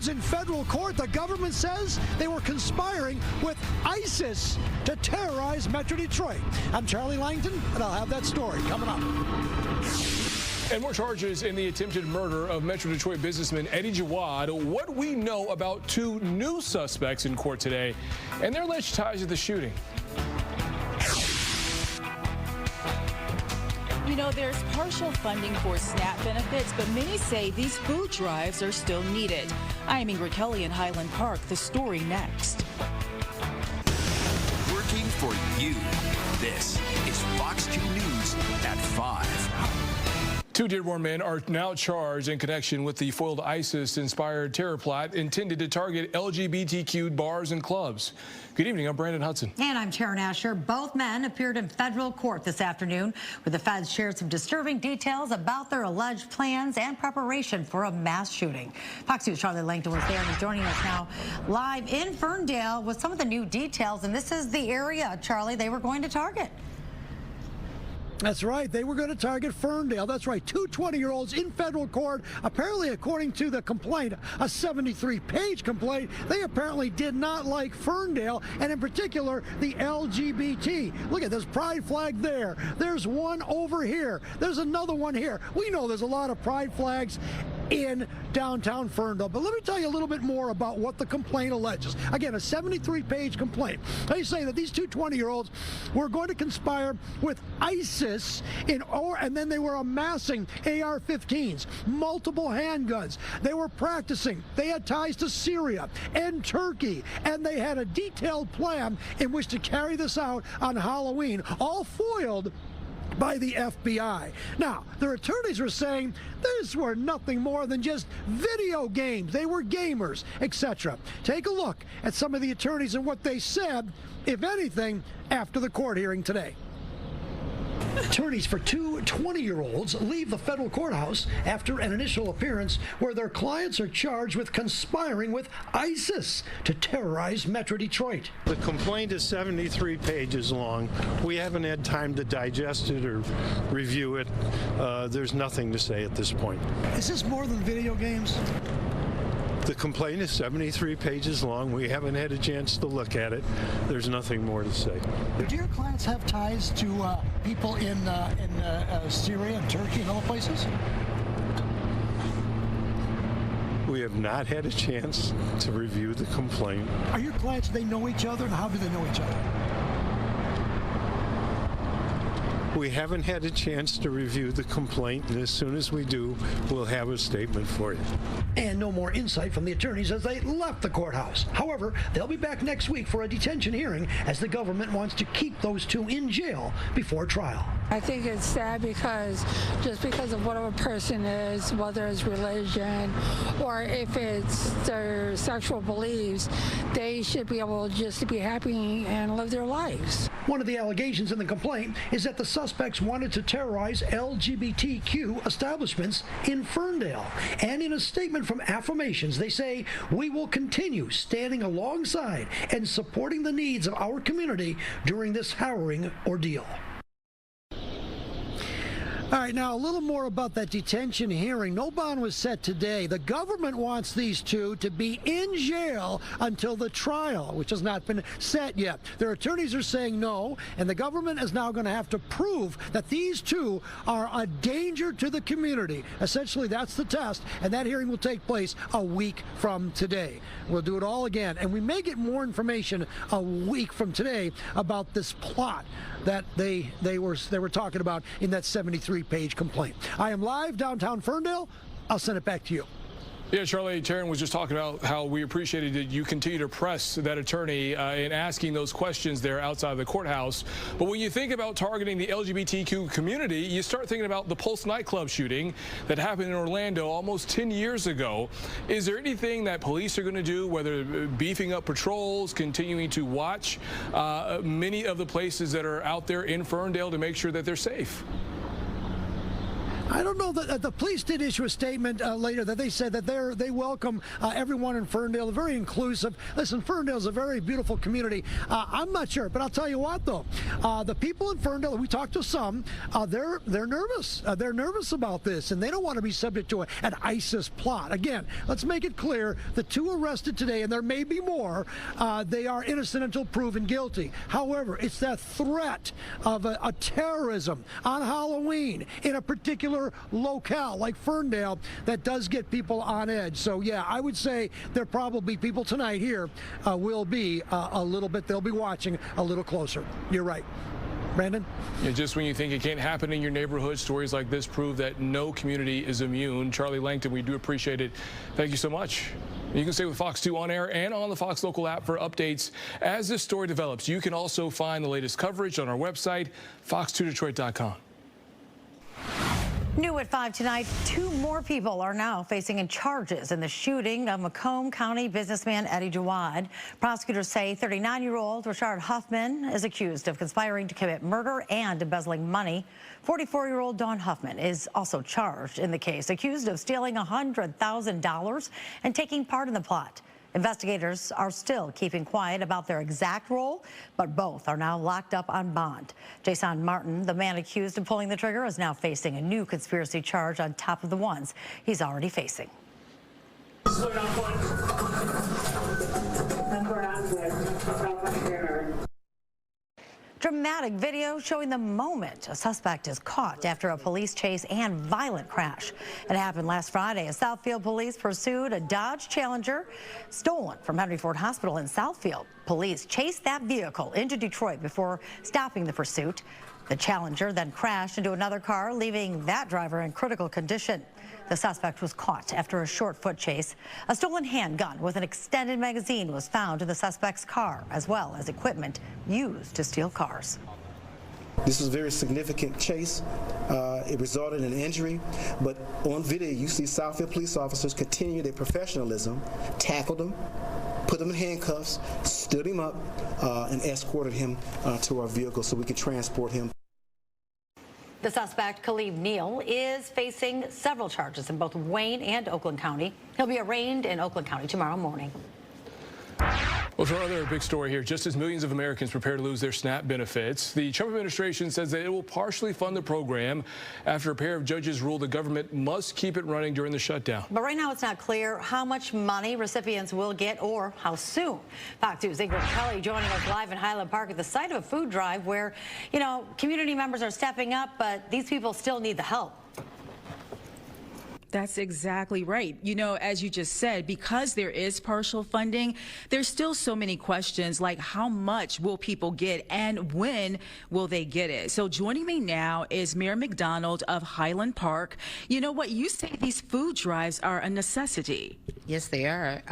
in federal court. The government says they were conspiring with ISIS to terrorize Metro Detroit. I'm Charlie Langton, and I'll have that story coming up. And more charges in the attempted murder of Metro Detroit businessman Eddie Jawad. What we know about two new suspects in court today and their alleged ties to the shooting. You know, there's partial funding for SNAP benefits, but many say these food drives are still needed. I'm Ingrid Kelly in Highland Park. The story next. Working for you. This is Fox 2 News at 5. Two Dearborn men are now charged in connection with the foiled ISIS-inspired terror plot intended to target LGBTQ bars and clubs. Good evening, I'm Brandon Hudson. And I'm Taryn Asher. Both men appeared in federal court this afternoon, where the feds shared some disturbing details about their alleged plans and preparation for a mass shooting. Fox News' Charlie Langton was there and is joining us now live in Ferndale with some of the new details. And this is the area, Charlie, they were going to target. That's right. They were going to target Ferndale. That's right. Two 20-year-olds in federal court. Apparently, according to the complaint, a 73-page complaint, they apparently did not like Ferndale, and in particular, the LGBT. Look at this pride flag there. There's one over here. There's another one here. We know there's a lot of pride flags in downtown Ferndale. But let me tell you a little bit more about what the complaint alleges. Again, a 73-page complaint. They say that these two 20-year-olds were going to conspire with ISIS and then they were amassing AR-15s, multiple handguns. They were practicing. They had ties to Syria and Turkey, and they had a detailed plan in which to carry this out on Halloween, all foiled by the FBI. Now, their attorneys were saying these were nothing more than just video games. They were gamers, etc. Take a look at some of the attorneys and what they said, if anything, after the court hearing today. Attorneys for two 20-year-olds leave the federal courthouse after an initial appearance where their clients are charged with conspiring with ISIS to terrorize Metro Detroit. The complaint is 73 pages long. We haven't had time to digest it or review it. There's nothing to say at this point. Is this more than video games? The complaint is 73 pages long. We haven't had a chance to look at it. There's nothing more to say. Do your clients have ties to people in Syria and Turkey and other places? We have not had a chance to review the complaint. Are your clients, do they know each other, and how do they know each other? We haven't had a chance to review the complaint, and as soon as we do, we'll have a statement for you. And no more insight from the attorneys as they left the courthouse. However, they'll be back next week for a detention hearing as the government wants to keep those two in jail before trial. I think it's sad because just because of whatever person is, whether it's religion or if it's their sexual beliefs, they should be able just to be happy and live their lives. One of the allegations in the complaint is that the suspects wanted to terrorize LGBTQ establishments in Ferndale. And in a statement from Affirmations, they say, "We will continue standing alongside and supporting the needs of our community during this harrowing ordeal." All right, now a little more about that detention hearing. No bond was set today. The government wants these two to be in jail until the trial, which has not been set yet. Their attorneys are saying no, and the government is now going to have to prove that these two are a danger to the community. Essentially, that's the test, and that hearing will take place a week from today. We'll do it all again, and we may get more information a week from today about this plot that they were talking about in that 73-page complaint. I am live downtown Ferndale. I'll send it back to you. Yeah, Charlie, Taryn was just talking about how we appreciated that you continue to press that attorney in asking those questions there outside of the courthouse. But when you think about targeting the LGBTQ community, you start thinking about the Pulse nightclub shooting that happened in Orlando almost 10 years ago. Is there anything that police are going to do, whether beefing up patrols, continuing to watch many of the places that are out there in Ferndale to make sure that they're safe? I don't know that the police did issue a statement later that they said that they welcome everyone in Ferndale. They're very inclusive. Listen, Ferndale is a very beautiful community. I'm not sure, but I'll tell you what, though, the people in Ferndale, we talked to some, they're nervous. They're nervous about this, and they don't want to be subject to an ISIS plot. Again, let's make it clear: the 2 arrested today, and there may be more, they are innocent until proven guilty. However, it's that threat of a terrorism on Halloween in a particular locale like Ferndale that does get people on edge. So yeah, I would say there probably people tonight here will be a little bit, they'll be watching a little closer. You're right. Brandon? Yeah, just when you think it can't happen in your neighborhood, stories like this prove that no community is immune. Charlie Langton, we do appreciate it. Thank you so much. You can stay with Fox 2 on air and on the Fox Local app for updates as this story develops. You can also find the latest coverage on our website, fox2detroit.com. New at 5 tonight, 2 more people are now facing charges in the shooting of Macomb County businessman Eddie Jawad. Prosecutors say 39-year-old Rashard Huffman is accused of conspiring to commit murder and embezzling money. 44-year-old Dawn Huffman is also charged in the case, accused of stealing $100,000 and taking part in the plot. Investigators are still keeping quiet about their exact role, but both are now locked up on bond. Jason Martin, the man accused of pulling the trigger, is now facing a new conspiracy charge on top of the ones he's already facing. Dramatic video showing the moment a suspect is caught after a police chase and violent crash. It happened last Friday as Southfield police pursued a Dodge Challenger stolen from Henry Ford Hospital in Southfield. Police chased that vehicle into Detroit before stopping the pursuit. The Challenger then crashed into another car, leaving that driver in critical condition. The suspect was caught after a short foot chase. A stolen handgun with an extended magazine was found in the suspect's car, as well as equipment used to steal cars. This was a very significant chase. It resulted in injury, but on video you see Southfield police officers continue their professionalism, tackled him, put him in handcuffs, stood him up, and escorted him to our vehicle so we could transport him. The suspect, Khalib Neal, is facing several charges in both Wayne and Oakland County. He'll be arraigned in Oakland County tomorrow morning. Well, for another big story here, just as millions of Americans prepare to lose their SNAP benefits, the Trump administration says that it will partially fund the program after a pair of judges ruled the government must keep it running during the shutdown. But right now it's not clear how much money recipients will get or how soon. Fox 2's Ingrid Kelly joining us live in Highland Park at the site of a food drive where, community members are stepping up, but these people still need the help. That's exactly right. As you just said, because there is partial funding, there's still so many questions like how much will people get and when will they get it? So joining me now is Mayor McDonald of Highland Park. You know what? You say these food drives are a necessity. Yes, they are.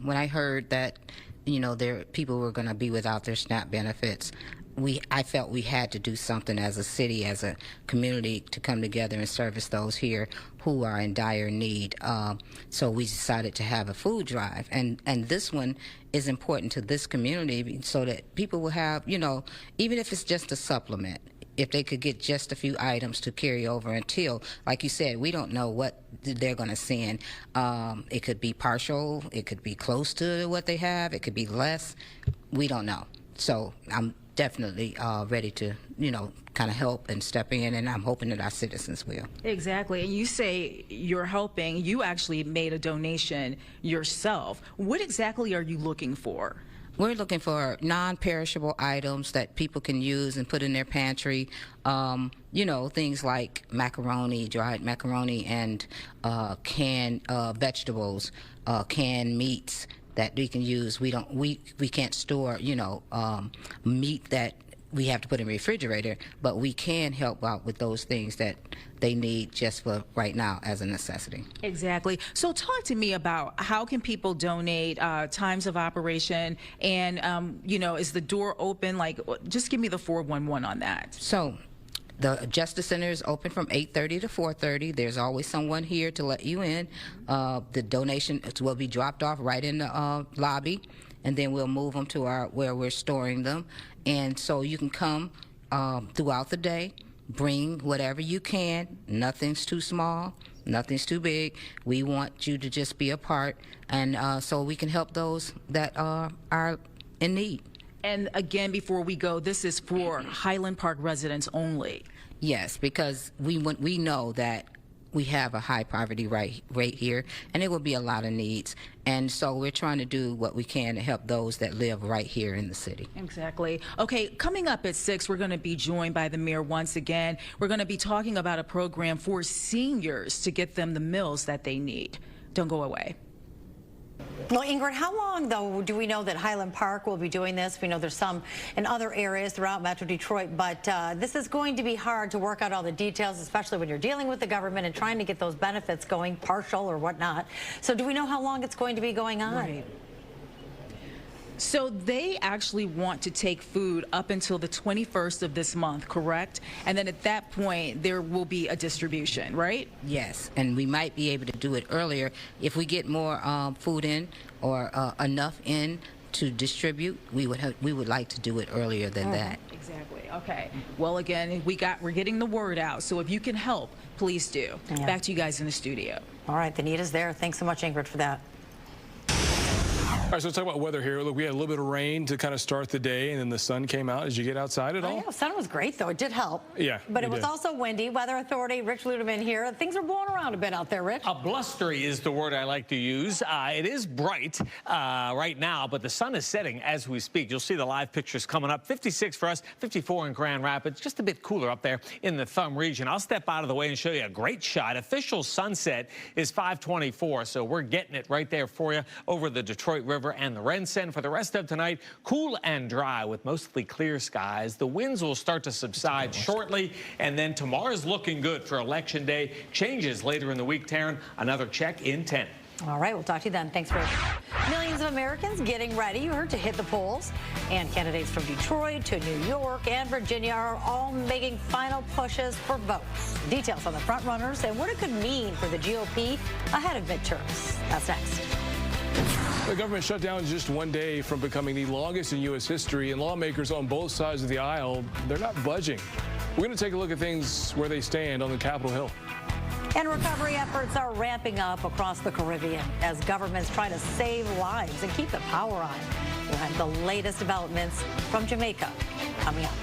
When I heard that, people were going to be without their SNAP benefits, I felt we had to do something as a city, as a community, to come together and service those here who are in dire need. So we decided to have a food drive, and this one is important to this community so that people will have, even if it's just a supplement, if they could get just a few items to carry over until, like you said, we don't know what they're going to send. It could be partial, it could be close to what they have, it could be less. We don't know. So I'm definitely ready to, kind of help and step in, and I'm hoping that our citizens will. Exactly. And you say you're helping. You actually made a donation yourself. What exactly are you looking for? We're looking for non-perishable items that people can use and put in their pantry. Things like macaroni, dried macaroni, and canned vegetables, canned meats that we can use. We can't store, meat that we have to put in the refrigerator, but we can help out with those things that they need just for right now as a necessity. Exactly. So talk to me about how can people donate, times of operation, and, is the door open? Just give me the 411 on that. So the Justice Center is open from 8:30 to 4:30. There's always someone here to let you in. The donations will be dropped off right in the lobby, and then we'll move them to where we're storing them. And so you can come throughout the day, bring whatever you can. Nothing's too small. Nothing's too big. We want you to just be a part, and so we can help those that are in need. And again, before we go, this is for Highland Park residents only. Yes, because we know that we have a high poverty rate here, and there will be a lot of needs. And so we're trying to do what we can to help those that live right here in the city. Exactly. Okay, coming up at 6, we're going to be joined by the mayor once again. We're going to be talking about a program for seniors to get them the meals that they need. Don't go away. Well, Ingrid, how long, though, do we know that Highland Park will be doing this? We know there's some in other areas throughout Metro Detroit, but this is going to be hard to work out all the details, especially when you're dealing with the government and trying to get those benefits going, partial or whatnot. So do we know how long it's going to be going on? Right. So they actually want to take food up until the 21st of this month, correct? And then at that point, there will be a distribution, right? Yes, and we might be able to do it earlier if we get more food in or enough in to distribute. We would like to do it earlier than that. Exactly. Okay. Well, again, we're getting the word out. So if you can help, please do. Yeah. Back to you guys in the studio. All right, the need is there. Thanks so much, Ingrid, for that. All right, so let's talk about weather here. Look, we had a little bit of rain to kind of start the day, and then the sun came out. Did you get outside at all? Yeah, the sun was great, though. It did help. Yeah, but it was also windy. Weather Authority, Rich Ludeman here. Things are blowing around a bit out there, Rich. Blustery is the word I like to use. It is bright right now, but the sun is setting as we speak. You'll see the live pictures coming up. 56 for us, 54 in Grand Rapids. Just a bit cooler up there in the Thumb region. I'll step out of the way and show you a great shot. Official sunset is 5:24, so we're getting it right there for you over the Detroit River and the Rensen. For the rest of tonight, cool and dry with mostly clear skies. The winds will start to subside shortly, and then tomorrow's looking good for Election Day. Changes later in the week, Taryn. Another check in 10. All right, we'll talk to you then. Thanks, Rich. Millions of Americans getting ready, you heard, to hit the polls. And candidates from Detroit to New York and Virginia are all making final pushes for votes. Details on the front runners and what it could mean for the GOP ahead of midterms. That's next. The government shutdown is just one day from becoming the longest in U.S. history, and lawmakers on both sides of the aisle, they're not budging. We're going to take a look at things where they stand on the Capitol Hill. And recovery efforts are ramping up across the Caribbean as governments try to save lives and keep the power on. We'll have the latest developments from Jamaica coming up.